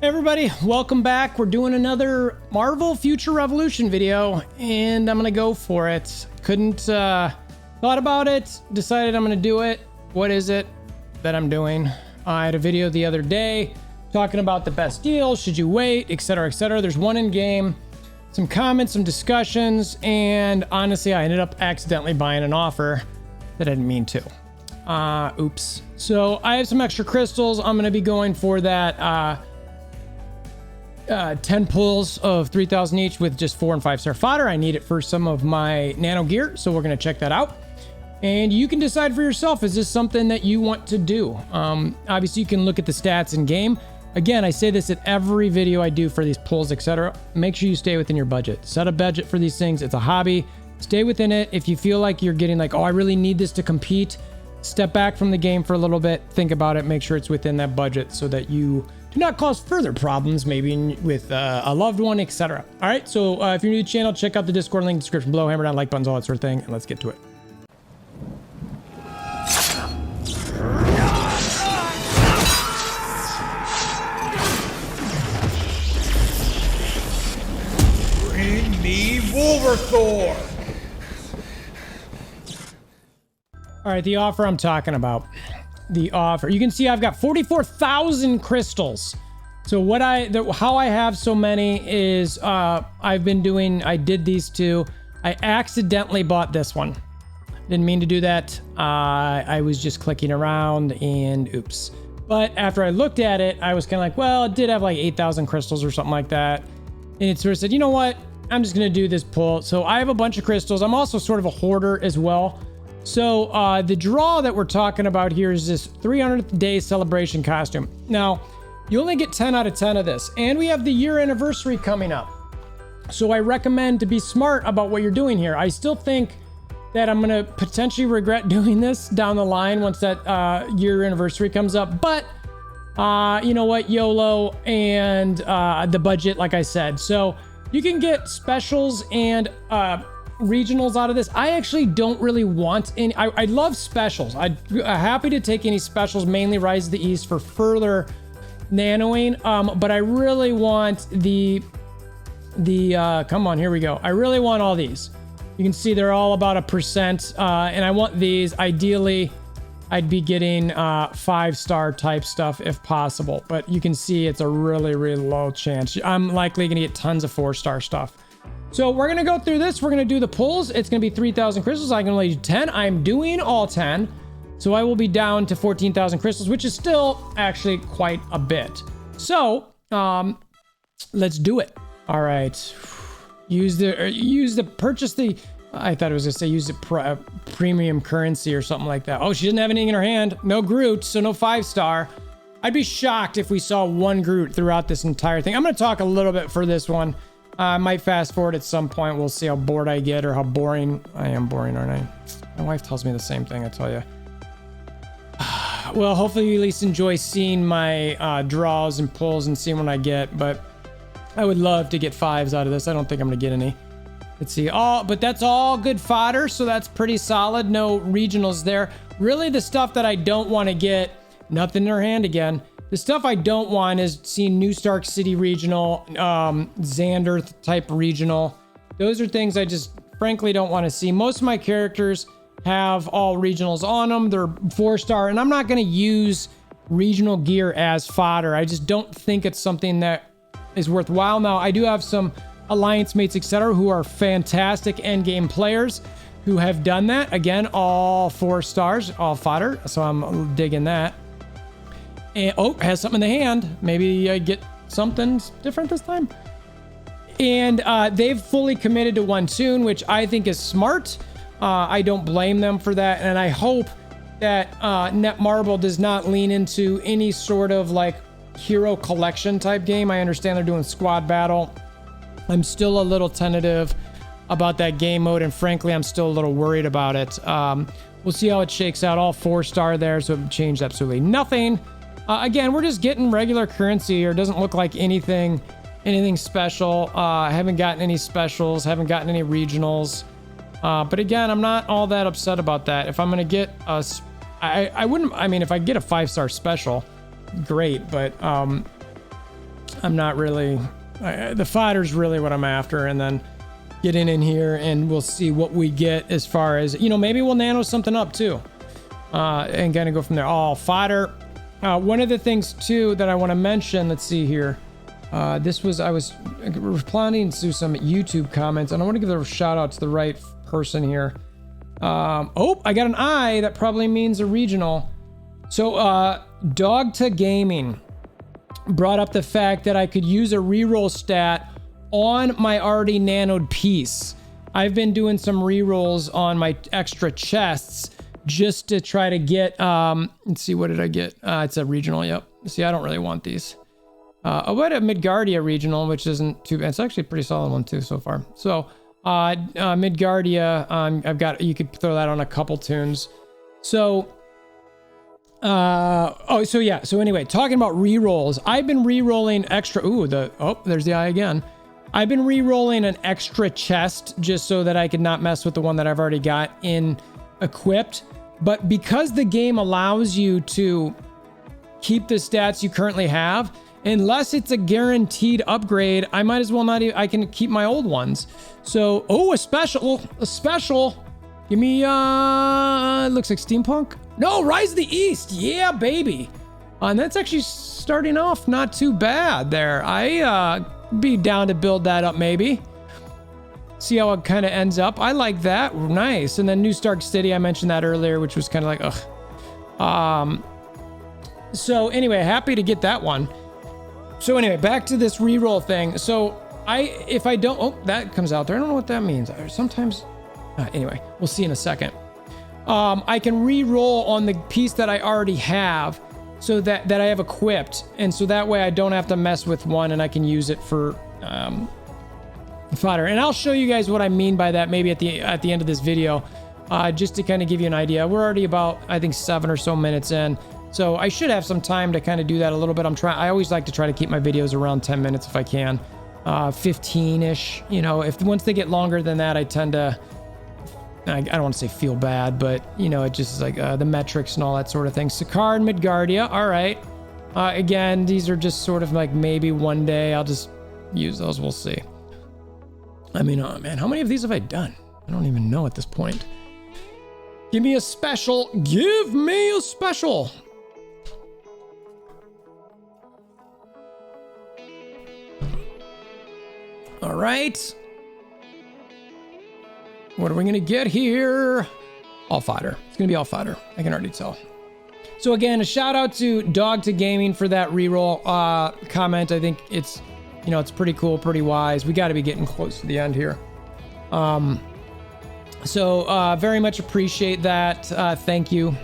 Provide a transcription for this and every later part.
Hey everybody, welcome back. We're doing another Marvel Future Revolution video, and I'm gonna go for it. Thought about it, decided I'm gonna do it. What is it that I'm doing? I had a video the other day talking about the best deal, should you wait, etc., etc. There's one in game, some comments, some discussions, and honestly, I ended up accidentally buying an offer that I didn't mean to. Oops. So I have some extra crystals. I'm gonna be going for that 10 pulls of 3,000 each with just 4 and 5-star fodder. I need it for some of my nano gear, so we're going to check that out. And you can decide for yourself, is this something that you want to do? Obviously, you can look at the stats in game. Again, I say this at every video I do for these pulls, etc. Make sure you stay within your budget. Set a budget for these things. It's a hobby. Stay within it. If you feel like you're getting like, oh, I really need this to compete, step back from the game for a little bit. Think about it. Make sure it's within that budget so that you do not cause further problems, maybe with a loved one, etc. All right, so if you're new to the channel, check out the Discord link in the description below, hammer down like buttons, all that sort of thing, and let's get to it. Bring me WolverThor! All right, the offer I'm talking about. The offer. You can see I've got 44,000 crystals. So how I have so many is I did these two. I accidentally bought this one. Didn't mean to do that. I was just clicking around and oops. But after I looked at it, I was kind of like, well, it did have like 8,000 crystals or something like that. And it sort of said, you know what? I'm just going to do this pull. So I have a bunch of crystals. I'm also sort of a hoarder as well. So the draw that we're talking about here is this 300th day celebration costume. Now, you only get 10 out of 10 of this, and we have the year anniversary coming up. So I recommend to be smart about what you're doing here. I still think that I'm going to potentially regret doing this down the line once that year anniversary comes up. But you know what? YOLO and the budget, like I said. So you can get specials and regionals out of this. I actually don't really want any. I love specials. I'm happy to take any specials, mainly Rise of the East for further nanoing. But I really want the come on, here we go. I really want all these. You can see they're all about 1%, and I want these. Ideally, I'd be getting 5-star type stuff if possible, but you can see it's a really, really low chance. I'm likely gonna get tons of 4-star stuff. So we're going to go through this. We're going to do the pulls. It's going to be 3,000 crystals. I can only do 10. I'm doing all 10. So I will be down to 14,000 crystals, which is still actually quite a bit. So let's do it. All right. Purchase the, I thought it was going to say use the premium currency or something like that. Oh, she doesn't have anything in her hand. No Groot, so no 5-star. I'd be shocked if we saw one Groot throughout this entire thing. I'm going to talk a little bit for this one. I might fast forward at some point. We'll see how bored I get or how boring. I am boring, aren't I? My wife tells me the same thing, I tell you. Well, hopefully you at least enjoy seeing my draws and pulls and seeing what I get. But I would love to get 5s out of this. I don't think I'm going to get any. Let's see. But that's all good fodder, so that's pretty solid. No regionals there. Really, the stuff that I don't want to get, nothing in her hand again. The stuff I don't want is seeing New Stark City regional, Xander type regional. Those are things I just frankly don't want to see. Most of my characters have all regionals on them. They're 4-star, and I'm not going to use regional gear as fodder. I just don't think it's something that is worthwhile. Now, I do have some alliance mates, etc., who are fantastic endgame players who have done that. Again, all 4 stars, all fodder, so I'm digging that. And has something in the hand. Maybe I get something different this time. And they've fully committed to one tune, which I think is smart. I don't blame them for that. And I hope that Netmarble does not lean into any sort of like hero collection type game. I understand they're doing squad battle. I'm still a little tentative about that game mode. And frankly, I'm still a little worried about it. We'll see how it shakes out. All 4-star there, so it changed absolutely nothing. Again, we're just getting regular currency here. It doesn't look like anything special. Haven't gotten any specials. Haven't gotten any regionals. But again, I'm not all that upset about that. If I'm going to get I wouldn't, I mean, if I get a 5-star special, great. But I'm not really, the fighter's really what I'm after, and then getting in here and we'll see what we get as far as, you know, maybe we'll nano something up too. And kind of go from there. Oh, fighter. One of the things too that I want to mention, let's see here. I was responding to some YouTube comments, and I want to give a shout out to the right person here. Oh, I got an I that probably means a regional. So, Dog to Gaming brought up the fact that I could use a reroll stat on my already nanoed piece. I've been doing some rerolls on my extra chests just to try to get, let's see, what did I get? It's a regional, yep. See, I don't really want these. I went a Midgardia regional, which isn't too bad. It's actually a pretty solid one too so far. So, Midgardia, I've got, you could throw that on a couple tunes. So, so yeah. So anyway, talking about rerolls, I've been rerolling extra, there's the eye again. I've been re-rolling an extra chest just so that I could not mess with the one that I've already got in equipped. But because the game allows you to keep the stats you currently have, unless it's a guaranteed upgrade, I might as well not even, I can keep my old ones. So, a special. Give me, it looks like Steampunk. No, Rise of the East. Yeah, baby. And that's actually starting off not too bad there. Be down to build that up maybe. See how it kind of ends up. I like that. Nice. And then New Stark City, I mentioned that earlier, which was kind of like, ugh. So anyway, happy to get that one. So anyway, back to this reroll thing. So if I don't, that comes out there. I don't know what that means. Sometimes, anyway, we'll see in a second. I can re-roll on the piece that I already have, so that I have equipped, and so that way I don't have to mess with one, and I can use it for fodder. And I'll show you guys what I mean by that maybe at the end of this video, just to kind of give you an idea. We're already about, I think, 7 or so minutes in, so I should have some time to kind of do that a little bit. I always like to try to keep my videos around 10 minutes if I can, 15-ish. You know, once they get longer than that, I tend to, I don't want to say feel bad, but, you know, it just is like the metrics and all that sort of thing. Sakar and Midgardia, all right. Again, these are just sort of like maybe one day I'll just use those. We'll see. I mean, oh man, how many of these have I done? I don't even know at this point. Give me a special. Give me a special. All right. What are we going to get here? All fighter. It's going to be all fighter. I can already tell. So again, a shout out to Dog to Gaming for that reroll comment. I think it's, you know, it's pretty cool, pretty wise. We got to be getting close to the end here. So very much appreciate that. Thank you.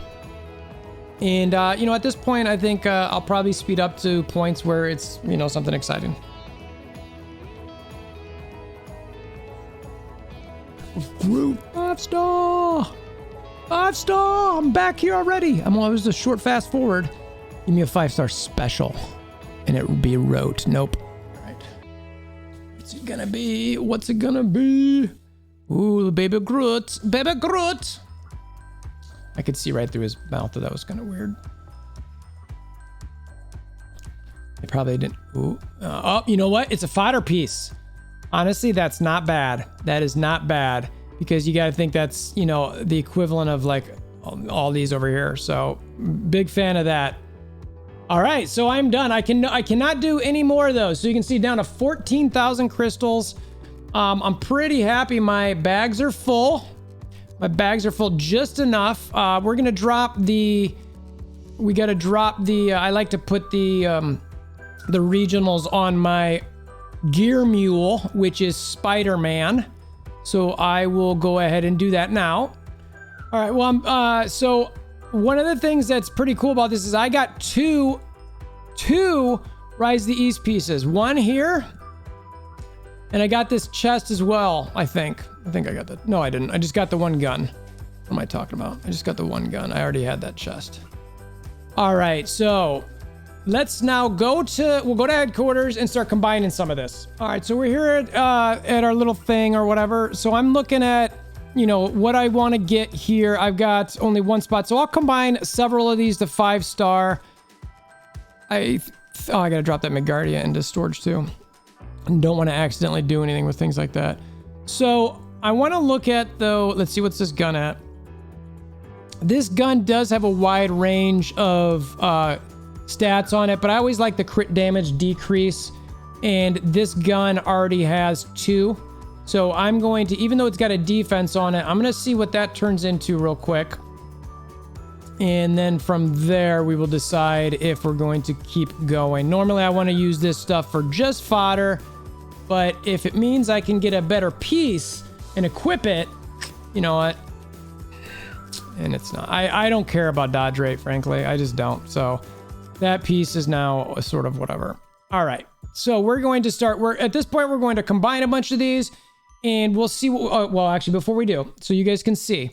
And, you know, at this point, I think I'll probably speed up to points where it's, you know, something exciting. Group 5-star. 5-star. I'm back here already. I was a short fast forward. Give me a 5-star special, and it will be wrote. Nope. All right. What's it gonna be? What's it gonna be? Ooh, baby Groot. Baby Groot. I could see right through his mouth that was kind of weird. They probably didn't. Ooh. Oh, you know what? It's a fighter piece. Honestly, that's not bad. That is not bad, because you got to think that's, you know, the equivalent of like all these over here. So big fan of that. All right, so I'm done. I cannot do any more of those. So you can see down to 14,000 crystals. I'm pretty happy. My bags are full. My bags are full just enough. We're gonna drop the. We gotta drop the. I like to put the regionals on my gear mule, which is Spider-Man. So I will go ahead and do that now. All right. Well, so one of the things that's pretty cool about this is I got two Rise of the East pieces. One here, and I got this chest as well. I think I got that. No, I didn't. I just got the one gun. What am I talking about? I just got the one gun. I already had that chest. All right. So let's now we'll go to headquarters and start combining some of this. All right, so we're here at our little thing or whatever. So I'm looking at, you know, what I want to get here. I've got only one spot. So I'll combine several of these to 5-star. I Oh, I gotta drop that Midgardia into storage too. And don't want to accidentally do anything with things like that. So I want to look at, though, let's see, what's this gun at? This gun does have a wide range of stats on it, but I always like the crit damage decrease, and this gun already has 2. So I'm going to, even though it's got a defense on it, I'm going to see what that turns into real quick. And then from there, we will decide if we're going to keep going. Normally, I want to use this stuff for just fodder, but if it means I can get a better piece and equip it, you know what? And it's not. I don't care about dodge rate, frankly. I just don't. So that piece is now a sort of whatever. All right. So we're going to start. At this point, we're going to combine a bunch of these, and we'll see. Well, actually, before we do, so you guys can see.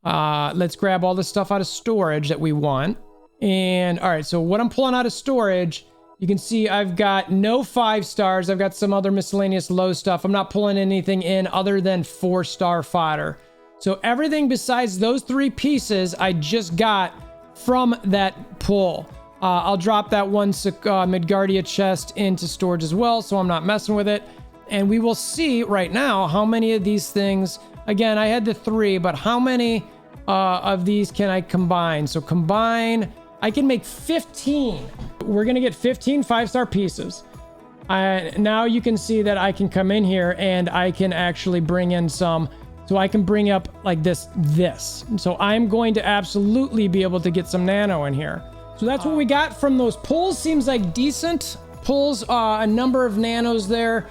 Let's grab all the stuff out of storage that we want. And all right, so what I'm pulling out of storage, you can see I've got no 5 stars. I've got some other miscellaneous low stuff. I'm not pulling anything in other than 4-star fodder. So everything besides those 3 pieces I just got from that pull. I'll drop that one Midgardia chest into storage as well, so I'm not messing with it. And we will see right now how many of these things, again, I had the 3, but how many of these can I combine? So combine, I can make 15. We're gonna get 15 5-star pieces. Now you can see that I can come in here and I can actually bring in some, so I can bring up like this. So I'm going to absolutely be able to get some nano in here. So that's what we got from those pulls. Seems like decent pulls, a number of nanos there.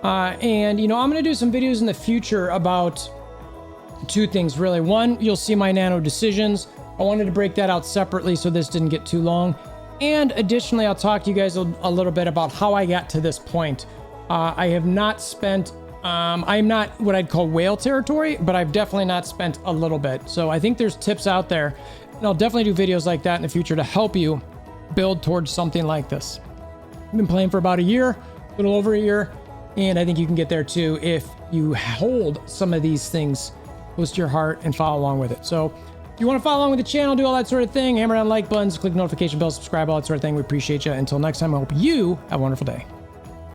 And you know, I'm gonna do some videos in the future about 2 things really. One, you'll see my nano decisions. I wanted to break that out separately so this didn't get too long. And additionally, I'll talk to you guys a little bit about how I got to this point. I have not spent, I'm not what I'd call whale territory, but I've definitely not spent a little bit. So I think there's tips out there, and I'll definitely do videos like that in the future to help you build towards something like this. I've been playing for about a year, a little over a year, and I think you can get there too if you hold some of these things close to your heart and follow along with it. So if you want to follow along with the channel, do all that sort of thing, hammer down like buttons, click the notification bell, subscribe, all that sort of thing. We appreciate you. Until next time, I hope you have a wonderful day.